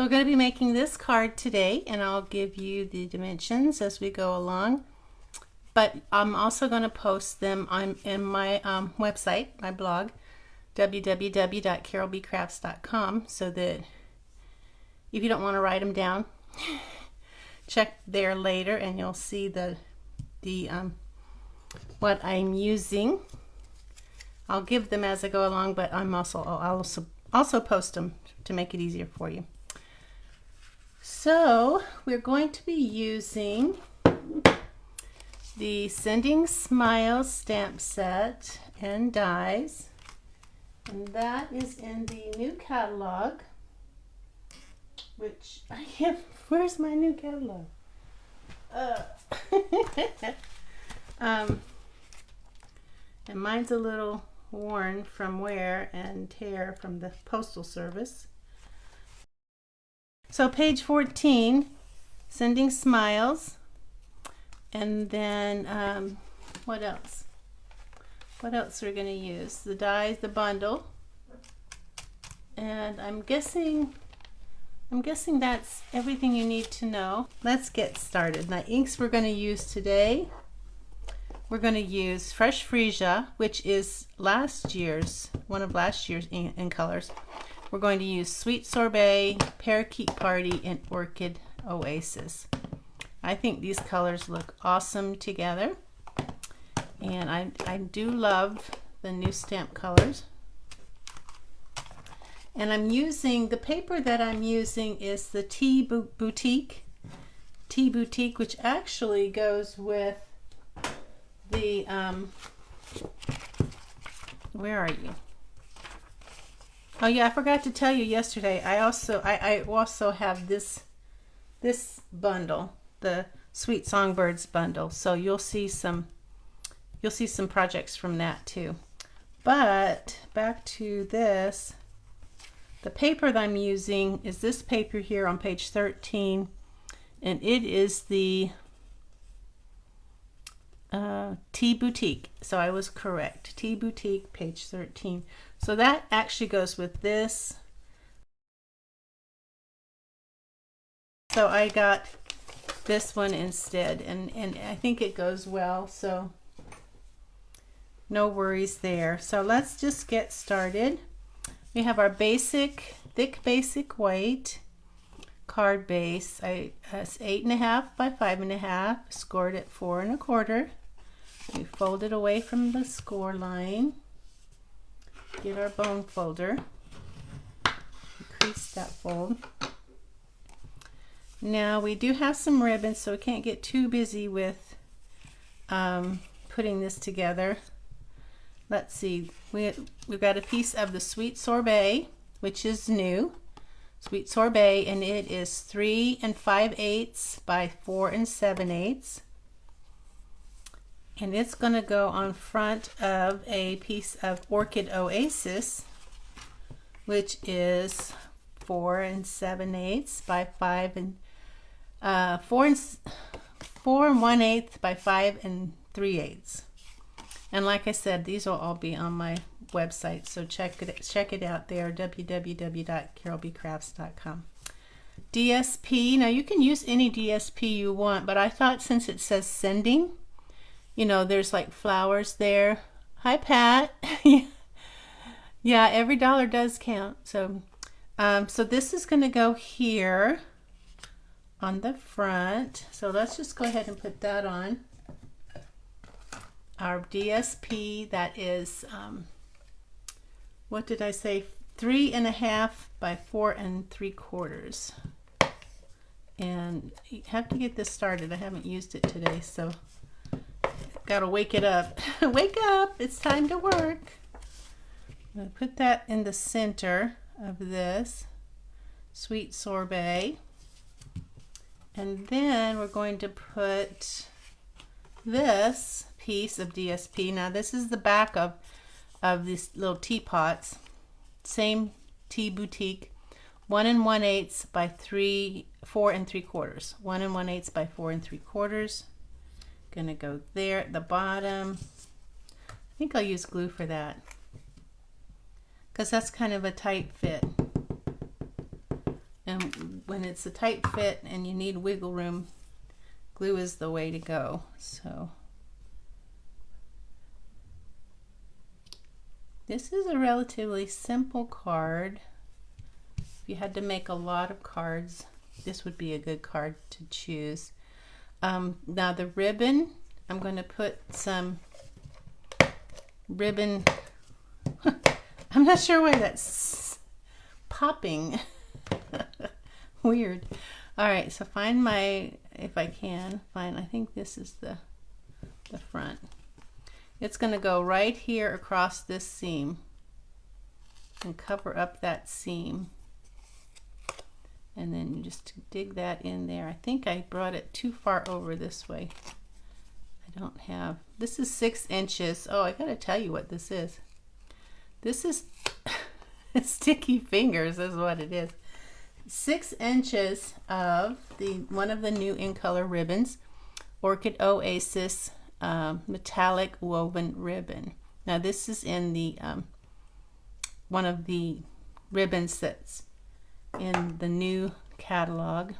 we're going to be making this card today, and I'll give you the dimensions as we go along. But I'm also going to post them in my website, my blog, www.carolbcrafts.com, so that if you don't want to write them down, check there later and you'll see the what I'm using. I'll give them as I go along, but I'll also post them to make it easier for you. So we're going to be using the Sending Smiles stamp set and dies, and that is in the new catalog, which I have. Where's my new catalog? And mine's a little worn from wear and tear from the postal service. So page 14, Sending Smiles, and then what else? What else we're going to use? The dies, the bundle, and I'm guessing that's everything you need to know. Let's get started. Now, inks we're going to use today. We're going to use Fresh Freesia, which is one of last year's in colors. We're going to use Sweet Sorbet, Parakeet Party, and Orchid Oasis. I think these colors look awesome together, and I do love the new stamp colors. And I'm using, the paper that I'm using is the Tea Boutique, which actually goes with the, where are you? Oh yeah, I forgot to tell you yesterday, I also have this bundle, the Sweet Songbirds bundle. So you'll see some projects from that too. But back to this. The paper that I'm using is this paper here on page 13, and it is the Tea Boutique. So I was correct. Tea Boutique, page 13. So that actually goes with this. So I got this one instead, and I think it goes well, so no worries there. So let's just get started. We have our thick basic white card base. It's 8.5 by 5.5, scored at 4 1/4. We fold it away from the score line. Get our bone folder. Increase that fold. Now we do have some ribbons, so we can't get too busy with putting this together. Let's see, we've got a piece of the Sweet Sorbet, which is new. Sweet Sorbet, and it is 3 5/8 by 4 7/8. And it's going to go on front of a piece of Orchid Oasis, which is 4 7/8 by 4 1/8 by 5 3/8. And like I said, these will all be on my website, so check it out there, www.carolbcrafts.com. DSP, now you can use any DSP you want, but I thought since it says sending, you know, there's like flowers there. Hi, Pat. Yeah, every dollar does count. So, so this is going to go here on the front. So let's just go ahead and put that on. Our DSP, that is, what did I say? 3.5 by 4 3/4. And you have to get this started. I haven't used it today, so gotta wake it up. Wake up! It's time to work. I'm gonna put that in the center of this Sweet Sorbet, and then we're going to put this piece of DSP. Now this is the back of these little teapots. Same Tea Boutique. 1 1/8 by 4 3/4. 1 1/8 by 4 3/4. Gonna go there at the bottom. I think I'll use glue for that, because that's kind of a tight fit. And when it's a tight fit and you need wiggle room, glue is the way to go. So this is a relatively simple card. If you had to make a lot of cards, this would be a good card to choose. Now the ribbon, I'm going to put some ribbon. I'm not sure why that's popping. Weird. All right, so find my, if I can find, I think this is the front. It's going to go right here across this seam and cover up that seam. And then you just dig that in there. I think I brought it too far over this way. I don't have, this is 6 inches. Oh, I gotta tell you what this is. This is sticky fingers is what it is. 6 inches of one of the new In Color ribbons, Orchid Oasis metallic woven ribbon. Now this is in the one of the ribbons that's in the new catalog,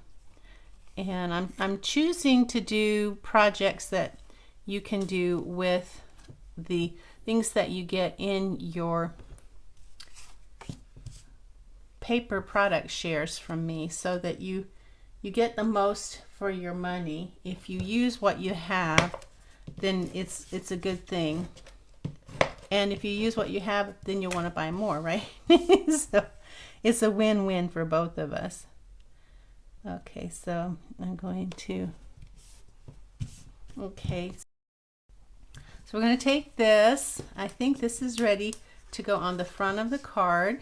and I'm choosing to do projects that you can do with the things that you get in your paper product shares from me, so that you get the most for your money. If you use what you have, then it's a good thing, and if you use what you have, then you'll want to buy more, right? So it's a win-win for both of us. Okay, so I'm going to, okay, so we're going to take this. I think this is ready to go on the front of the card.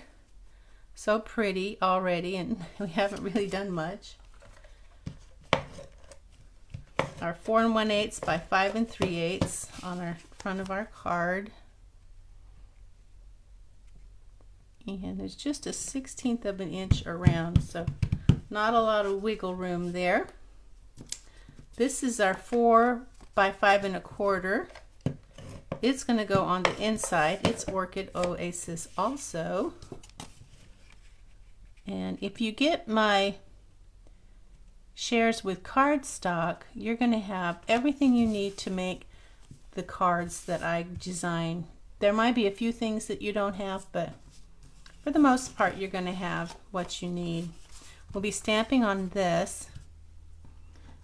So pretty already, and we haven't really done much. Our 4 1/8 by 5 3/8 on our front of our card. And there's just a 1/16 of an inch around, so not a lot of wiggle room there. This is our 4 by 5 1/4. It's going to go on the inside. It's Orchid Oasis also. And if you get my shares with cardstock, you're going to have everything you need to make the cards that I design. There might be a few things that you don't have, but for the most part, you're going to have what you need. We'll be stamping on this.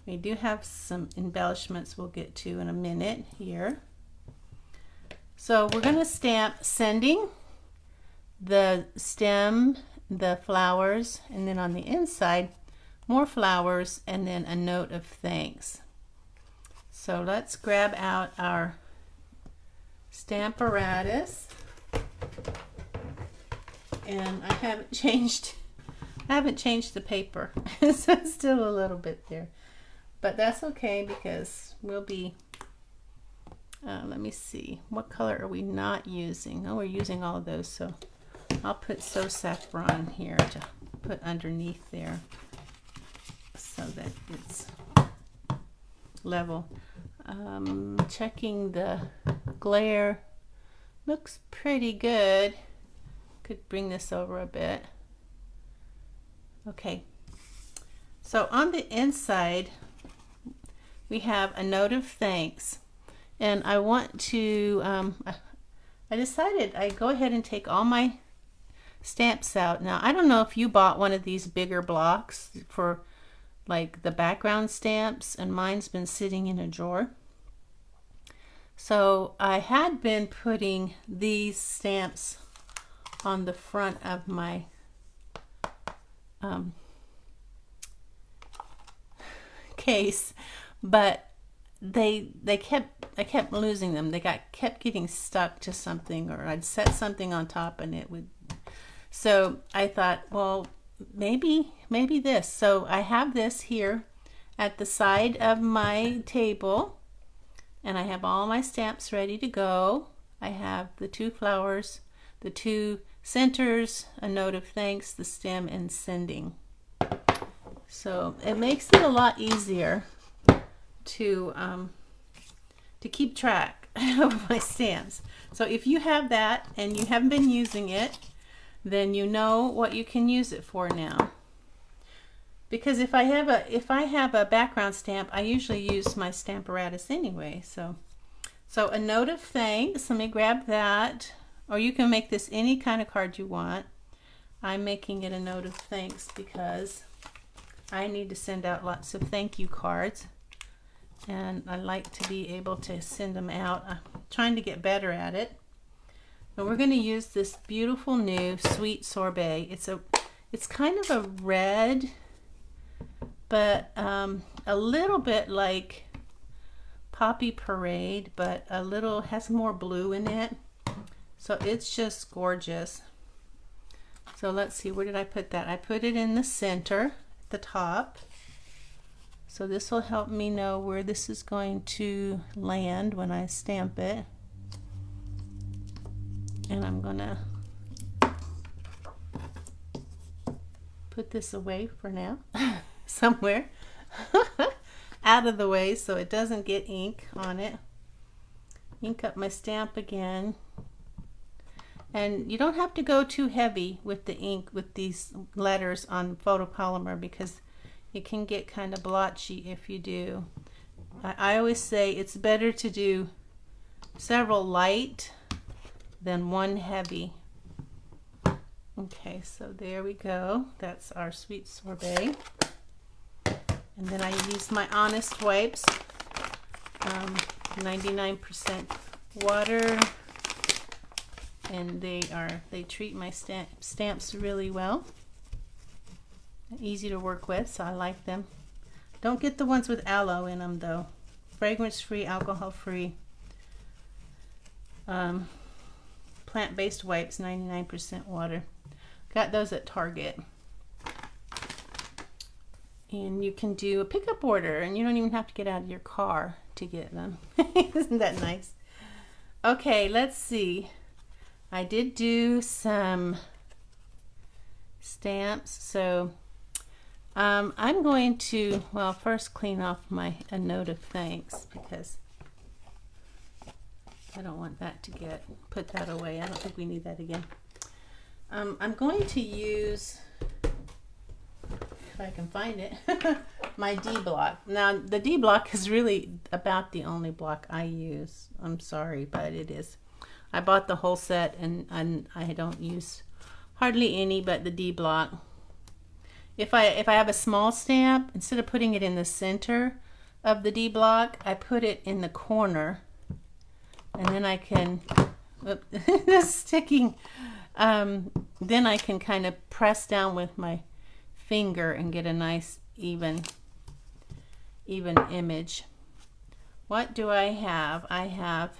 We do have some embellishments we'll get to in a minute here. So we're going to stamp sending, the stem, the flowers, and then on the inside, more flowers, and then a note of thanks. So let's grab out our Stamparatus. And I haven't changed the paper. So it's still a little bit there, but that's okay, because we'll be let me see, what color are we not using? Oh, we're using all of those, so I'll put So Saffron here to put underneath there so that it's level. Checking the glare, looks pretty good. Could bring this over a bit. Okay, so on the inside we have a note of thanks, and I want to I decided I'd go ahead and take all my stamps out. Now I don't know if you bought one of these bigger blocks for like the background stamps, and mine's been sitting in a drawer. So I had been putting these stamps on the front of my case, but I kept losing them. They kept getting stuck to something, or I'd set something on top and it would. So I thought, well, maybe this. So I have this here at the side of my table, and I have all my stamps ready to go. I have the 2 flowers, the 2 centers, a note of thanks, the stem, and sending. So it makes it a lot easier to keep track of my stamps. So if you have that and you haven't been using it, then you know what you can use it for now. because if I have a background stamp, I usually use my Stamparatus anyway. So a note of thanks. Let me grab that. Or you can make this any kind of card you want. I'm making it a note of thanks because I need to send out lots of thank you cards. And I like to be able to send them out. I'm trying to get better at it. But we're going to use this beautiful new Sweet Sorbet. It's kind of a red, but a little bit like Poppy Parade, but has more blue in it. So it's just gorgeous. So let's see, where did I put that? I put it in the center at the top. So this will help me know where this is going to land when I stamp it. And I'm gonna put this away for now, somewhere, out of the way so it doesn't get ink on it. Ink up my stamp again. And you don't have to go too heavy with the ink with these letters on photopolymer because it can get kind of blotchy if you do. I always say it's better to do several light than one heavy. Okay, so there we go. That's our Sweet Sorbet. And then I use my Honest wipes, 99% water, and they treat my stamps really well. Easy to work with, so I like them. Don't get the ones with aloe in them though. Fragrance-free, alcohol-free, plant-based wipes, 99% water. Got those at Target. And you can do a pickup order and you don't even have to get out of your car to get them. Isn't that nice? Okay, let's see. I did do some stamps, so I'm going to, well, first clean off a note of thanks because I don't want that to put that away. I don't think we need that again. I'm going to use, if I can find it, my D block. Now the D block is really about the only block I use. I'm sorry, but it is. I bought the whole set and I don't use hardly any but the D block. If I have a small stamp, instead of putting it in the center of the D block, I put it in the corner, and then I can, that's sticking. Then I can kind of press down with my finger and get a nice even image. What do I have? I have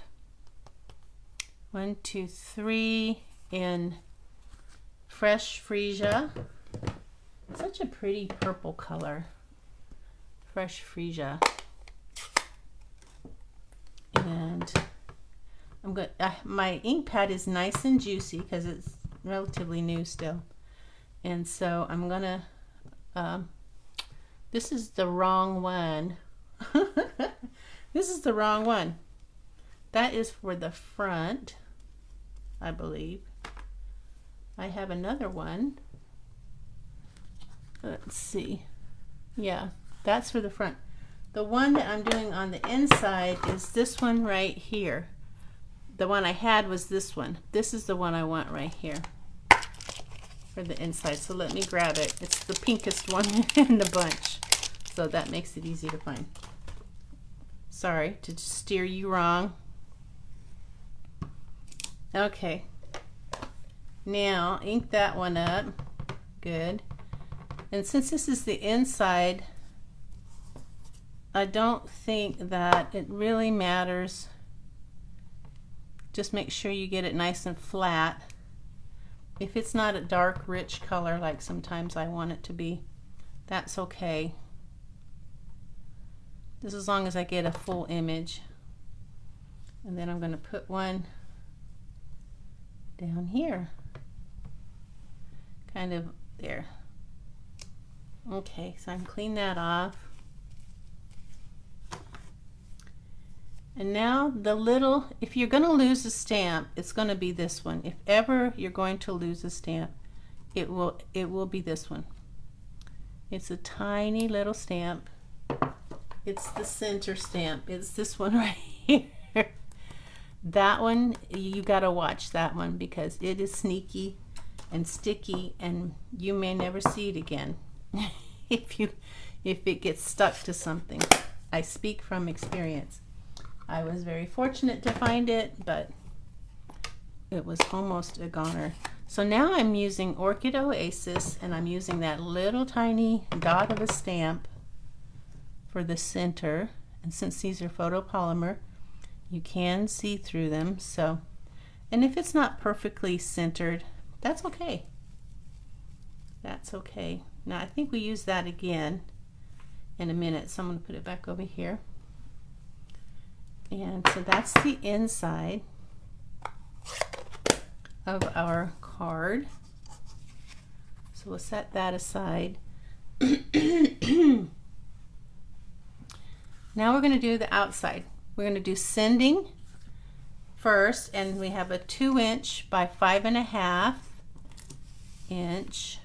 1, 2, 3 in Fresh Freesia. Such a pretty purple color. Fresh Freesia. And I'm good. My ink pad is nice and juicy because it's relatively new still. And so I'm gonna, this is the wrong one. This is the wrong one. That is for the front, I believe. I have another one. Let's see. Yeah, that's for the front. The one that I'm doing on the inside is this one right here. The one I had was this one. This is the one I want right here for the inside. So let me grab it. It's the pinkest one in the bunch. So that makes it easy to find. Sorry to steer you wrong. Okay. Now ink that one up. Good. And since this is the inside, I don't think that it really matters. Just make sure you get it nice and flat. If it's not a dark, rich color like sometimes I want it to be, that's okay. Just as long as I get a full image. And then I'm going to put one down here. Kind of there. Okay, so I can clean that off. And now the little, if you're going to lose a stamp, it's going to be this one. If ever you're going to lose a stamp, it will be this one. It's a tiny little stamp. It's the center stamp. It's this one right here. That one, you gotta watch that one because it is sneaky and sticky, and you may never see it again if it gets stuck to something. I speak from experience. I was very fortunate to find it, but it was almost a goner. So now I'm using Orchid Oasis, and I'm using that little tiny dot of a stamp for the center. And since these are photopolymer, you can see through them. So, and if it's not perfectly centered, that's okay. That's okay. Now I think we use that again in a minute, so I'm going to put it back over here. And so that's the inside of our card. So we'll set that aside. Now we're going to do the outside. We're going to do sending first, and we have a 2" by 5.5" and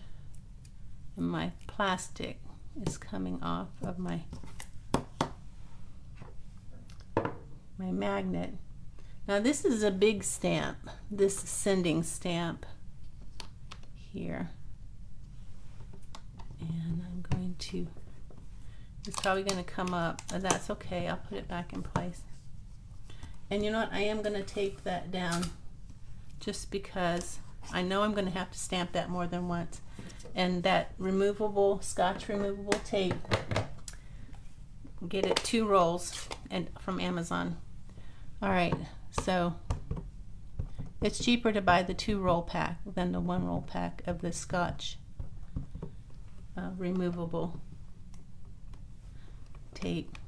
my plastic is coming off of my magnet. Now this is a big stamp, this sending stamp here, and I'm going to, it's probably going to come up, but that's okay. I'll put it back in place. And you know what, I am going to tape that down just because I know I'm going to have to stamp that more than once. And that removable, Scotch removable tape, get it 2 rolls and from Amazon. Alright, so it's cheaper to buy the 2-roll pack than the 1-roll pack of the Scotch removable tape.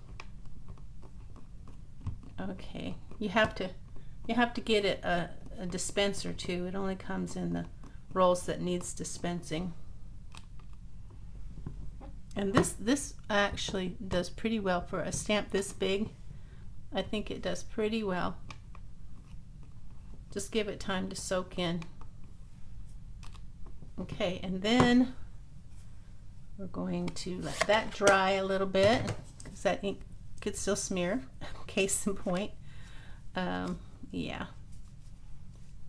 Okay, you have to get it a dispenser too. It only comes in the rolls that needs dispensing. And this actually does pretty well for a stamp this big. I think it does pretty well. Just give it time to soak in. Okay, and then we're going to let that dry a little bit because that ink could still smear. Case in point. Yeah.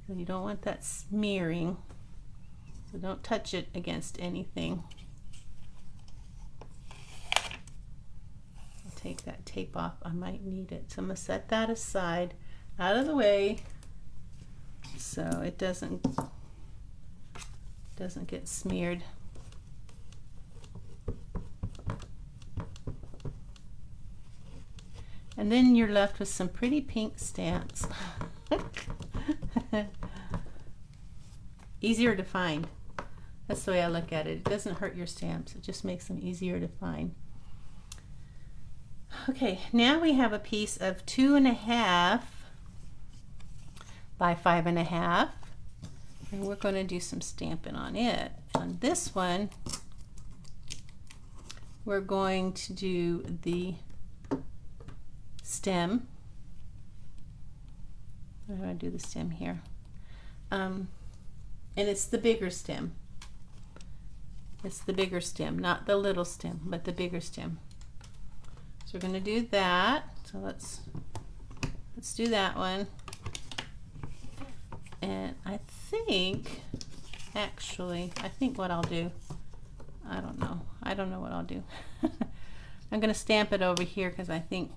So you don't want that smearing. So don't touch it against anything. I'll take that tape off. I might need it. So I'm going to set that aside, out of the way, so it doesn't get smeared. And then you're left with some pretty pink stamps. Easier to find. That's the way I look at it. It doesn't hurt your stamps. It just makes them easier to find. Okay, now we have a piece of 2.5 by 5.5, and we're going to do some stamping on it. On this one, we're going to do the stem. I'm going to do the stem here. And it's the bigger stem. It's the bigger stem, not the little stem, but the bigger stem. So we're going to do that. So let's do that one. And I think, actually, I think what I'll do, I don't know what I'll do. I'm going to stamp it over here because I think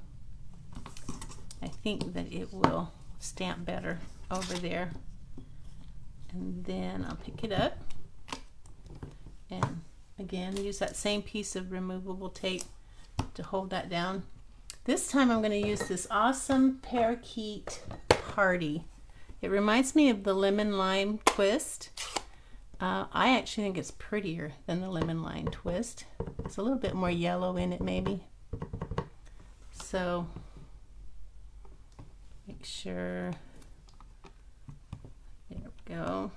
that it will stamp better over there. And then I'll pick it up and again use that same piece of removable tape to hold that down. This time I'm going to use this awesome Parakeet Party. It reminds me of the Lemon Lime Twist. I actually think it's prettier than the Lemon Lime Twist. It's a little bit more yellow in it maybe. So make sure, there we go.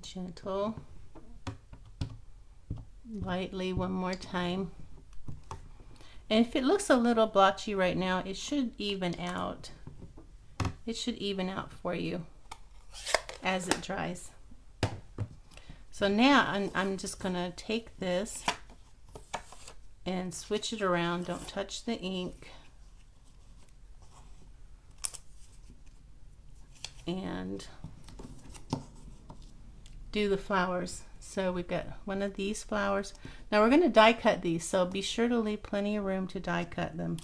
Gentle, lightly one more time. And if it looks a little blotchy right now, it should even out. It should even out for you as it dries. So now I'm just going to take this and switch it around. Don't touch the ink. And do the flowers. So we've got one of these flowers. Now we're going to die cut these, so be sure to leave plenty of room to die cut them.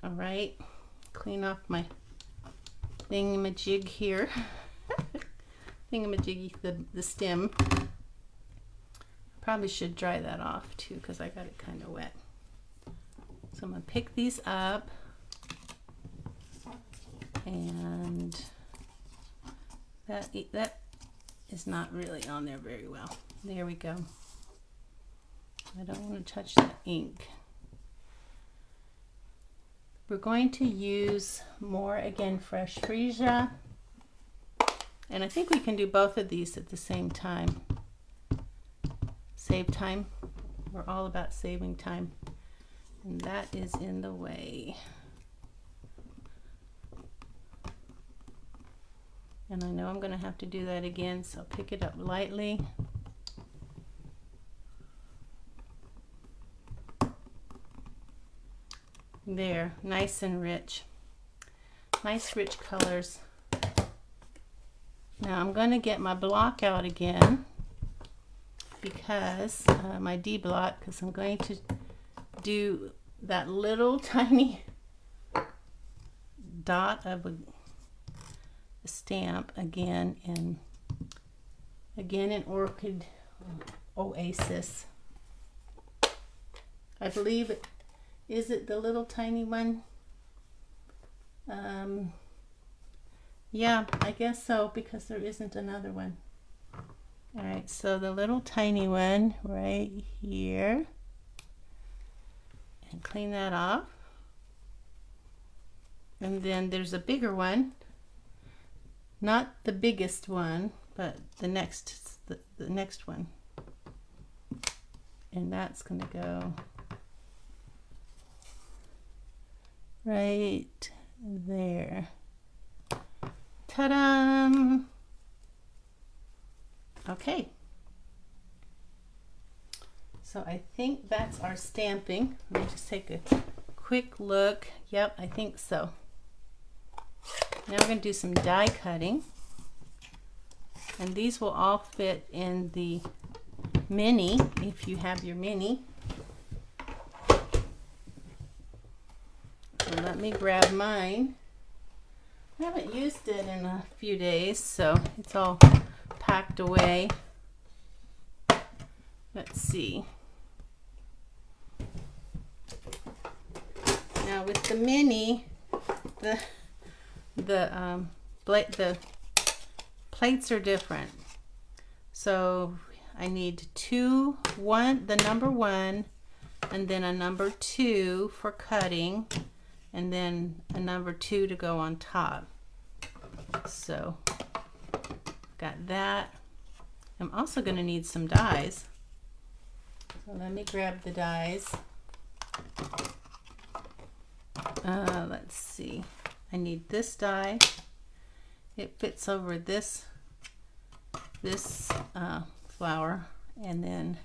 All right, clean off my thingamajig here. Thingamajiggy, the stem. Probably should dry that off too because I got it kind of wet. So I'm going to pick these up, and that is not really on there very well. There we go. I don't want to touch the ink. We're going to use more, again, fresh freesia. And I think we can do both of these at the same time. Save time. We're all about saving time. And that is in the way. And I know I'm going to have to do that again, so pick it up lightly. There, nice and rich. Nice rich colors. Now I'm going to get my block out again, because my D block, because I'm going to do that little tiny dot of a stamp again in Orchid Oasis. I believe it is it the little tiny one. Yeah, I guess so, because there isn't another one. All right, so the little tiny one right here, and clean that off. And then there's a bigger one. Not the biggest one, but the next one. And that's going to go right there. Ta-da! Okay. So I think that's our stamping. Let me just take a quick look. Yep, I think so. Now we're going to do some die cutting, and these will all fit in the mini if you have your mini. So let me grab mine. I haven't used it in a few days, so it's all packed away. Let's see. Now with the mini, the plates are different. So I need the number 1, and then a number 2 for cutting, and then a number 2 to go on top. So got that. I'm also going to need some dies. So let me grab the dies. Let's see. I need this die. It fits over this flower, and then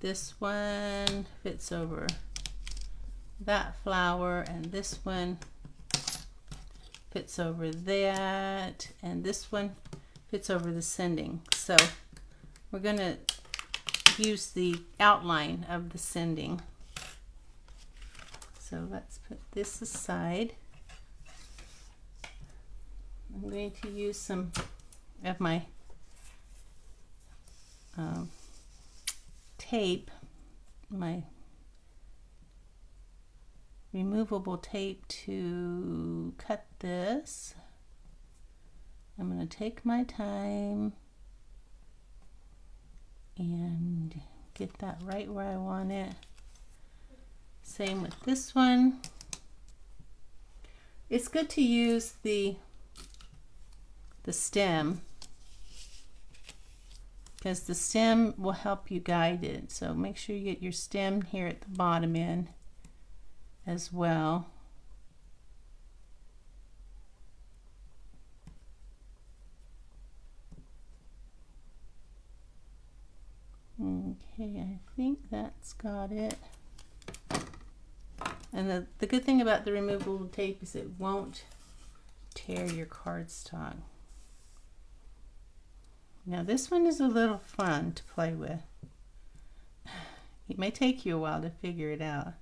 this one fits over that flower, and this one fits over that, and this one fits over the sending. So we're going to use the outline of the sending. So let's put this aside. I'm going to use some of my tape, my removable tape, to cut this. I'm going to take my time and get that right where I want it. Same with this one. It's good to use the stem, because the stem will help you guide it. So make sure you get your stem here at the bottom end as well. Okay, I think that's got it. And the good thing about the removable tape is it won't tear your cardstock. Now this one is a little fun to play with. It may take you a while to figure it out.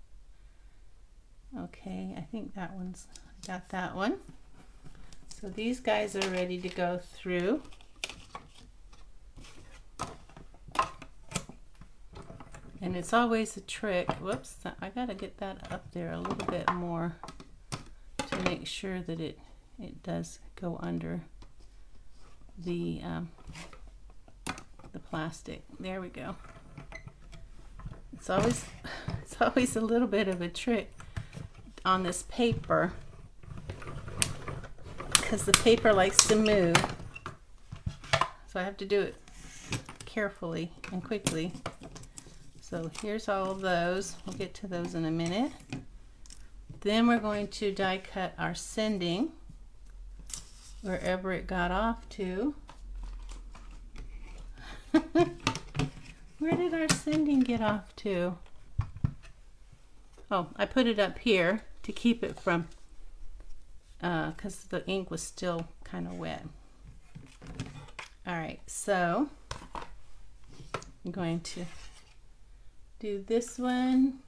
Okay, I think that one's, I got that one. So these guys are ready to go through. And it's always a trick. Whoops, I gotta get that up there a little bit more to make sure that it does go under the plastic. There we go. It's always a little bit of a trick on this paper because the paper likes to move. So I have to do it carefully and quickly. So here's all of those. We'll get to those in a minute. Then we're going to die cut our sending wherever it got off to. Where did our sending get off to? Oh, I put it up here to keep it from, because the ink was still kind of wet. All right, so I'm going to do this one.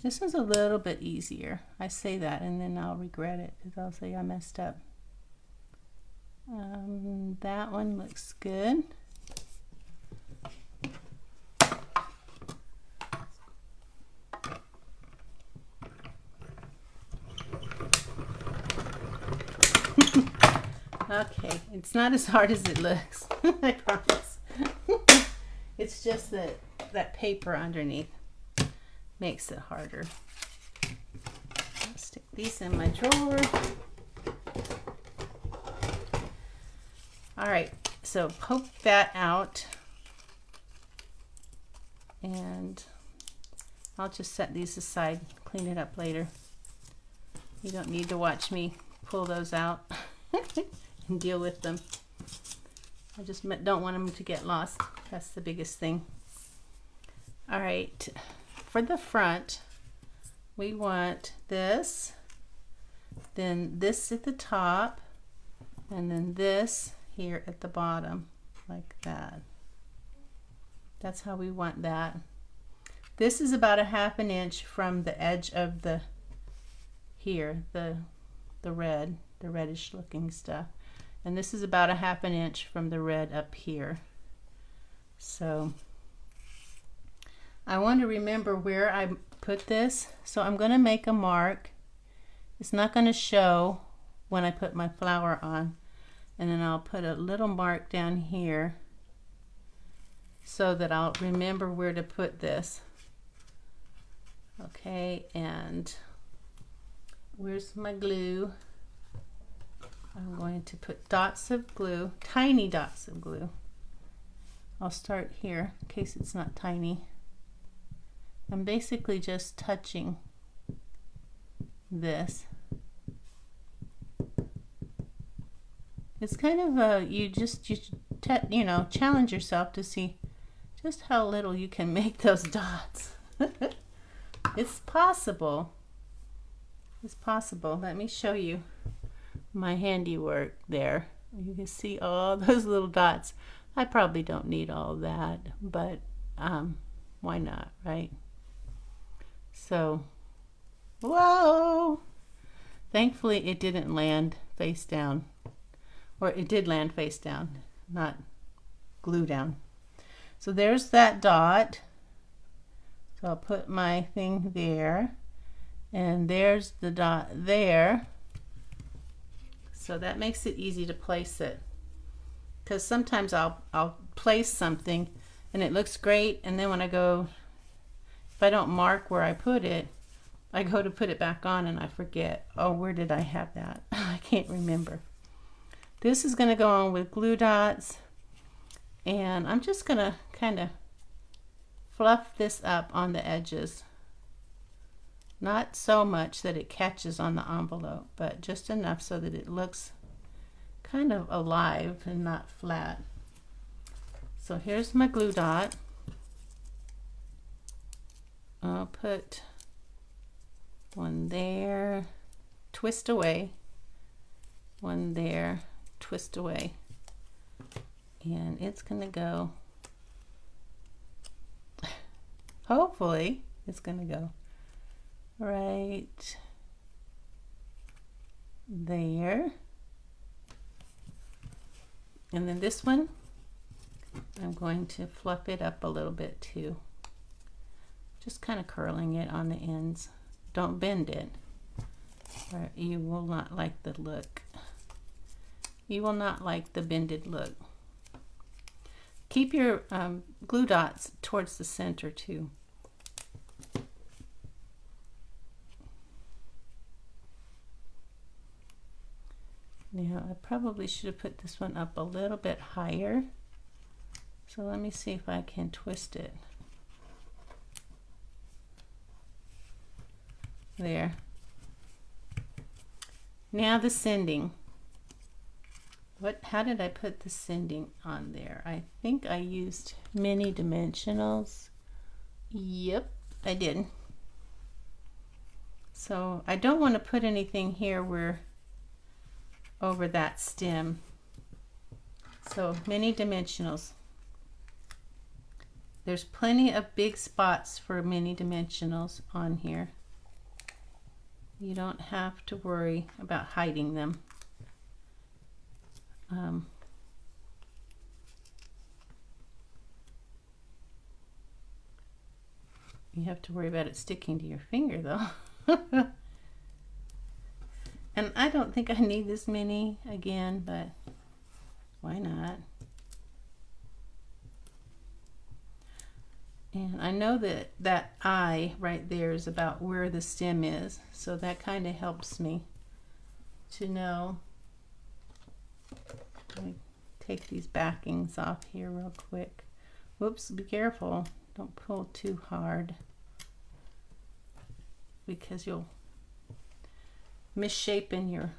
This one's a little bit easier. I say that and then I'll regret it because I'll say I messed up. That one looks good. Okay, it's not as hard as it looks. I promise. It's just that paper underneath makes it harder. I'll stick these in my drawer. All right, so poke that out, and I'll just set these aside, clean it up later. You don't need to watch me pull those out and deal with them. I just don't want them to get lost. That's the biggest thing. All right, for the front, we want this, then this at the top, and then this here at the bottom, like that. That's how we want that. This is about 1/2 inch from the edge of the the reddish looking stuff, and this is about 1/2 inch from the red up here. So I want to remember where I put this, so I'm going to make a mark. It's not going to show when I put my flower on, and then I'll put a little mark down here so that I'll remember where to put this. Okay, and where's my glue? I'm going to put dots of glue, tiny dots of glue. I'll start here in case it's not tiny. I'm basically just touching this. It's kind of you know, challenge yourself to see just how little you can make those dots. It's possible. It's possible. Let me show you my handiwork there. You can see all those little dots. I probably don't need all that, but why not, right? So, whoa! Thankfully it didn't land face down. Or it did land face down, not glue down. So there's that dot. So I'll put my thing there, and there's the dot there. So that makes it easy to place it. Because sometimes I'll place something and it looks great, and then when I go, if I don't mark where I put it, I go to put it back on and I forget, oh, where did I have that? I can't remember. This is going to go on with glue dots, and I'm just going to kind of fluff this up on the edges. Not so much that it catches on the envelope, but just enough so that it looks kind of alive and not flat. So here's my glue dot. I'll put one there, twist away, one there, twist away, and it's gonna go, hopefully it's gonna go right there. And then this one, I'm going to fluff it up a little bit too. Just kind of curling it on the ends. Don't bend it, or you will not like the look. You will not like the bended look. Keep your glue dots towards the center too. Now I probably should have put this one up a little bit higher. So let me see if I can twist it. There. Now the sending. How did I put the sending on there? I think I used mini dimensionals. Yep, I did. So I don't want to put anything here where over that stem. So mini dimensionals. There's plenty of big spots for mini dimensionals on here. You don't have to worry about hiding them. You have to worry about it sticking to your finger though. And I don't think I need this many again, but why not? And I know that that eye right there is about where the stem is, so that kind of helps me to know. Let me take these backings off here real quick. Whoops, be careful. Don't pull too hard, because you'll misshapen your...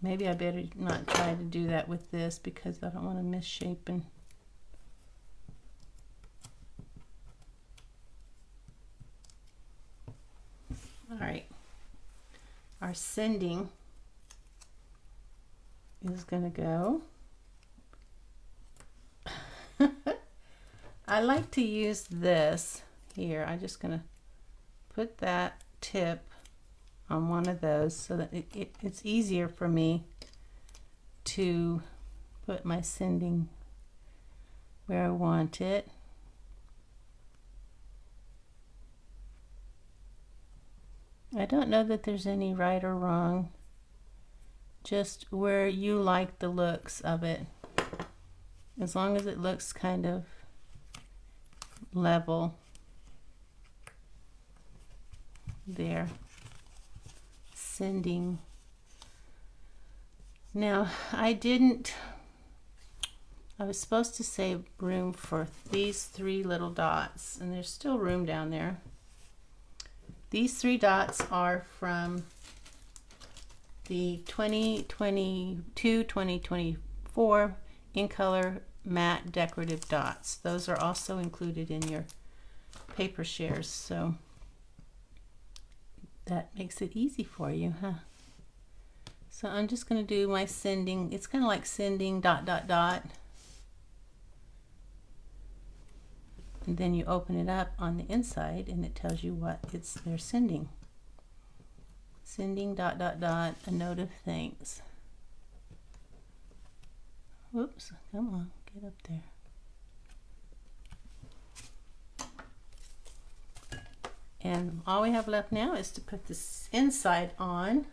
Maybe I better not try to do that with this, because I don't want to misshapen. All right, our sending is going to go. I like to use this here. I'm just going to put that tip on one of those so that it's easier for me to put my sending where I want it. I don't know that there's any right or wrong, just where you like the looks of it. As long as it looks kind of level. There. Sending. Now, I was supposed to save room for these 3 little dots, and there's still room down there. These 3 dots are from the 2022-2024 in color matte decorative dots. Those are also included in your paper shares, so that makes it easy for you, huh? So I'm just going to do my sending. It's kind of like sending ... And then you open it up on the inside and it tells you what they're sending. Sending ... a note of thanks. Whoops, come on, get up there. And all we have left now is to put this inside on.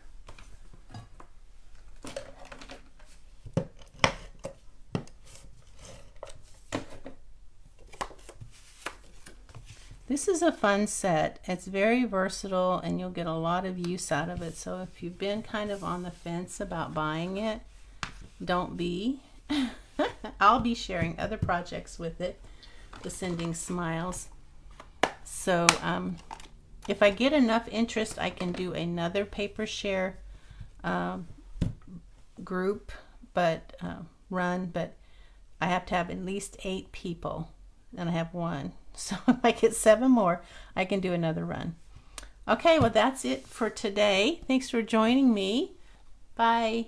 This is a fun set. It's very versatile and you'll get a lot of use out of it. So if you've been kind of on the fence about buying it, don't be. I'll be sharing other projects with it, the Sending Smiles. So if I get enough interest, I can do another paper share group, but I have to have at least 8 people, and I have 1. So if I get 7 more, I can do another run. Okay, well that's it for today. Thanks for joining me. Bye.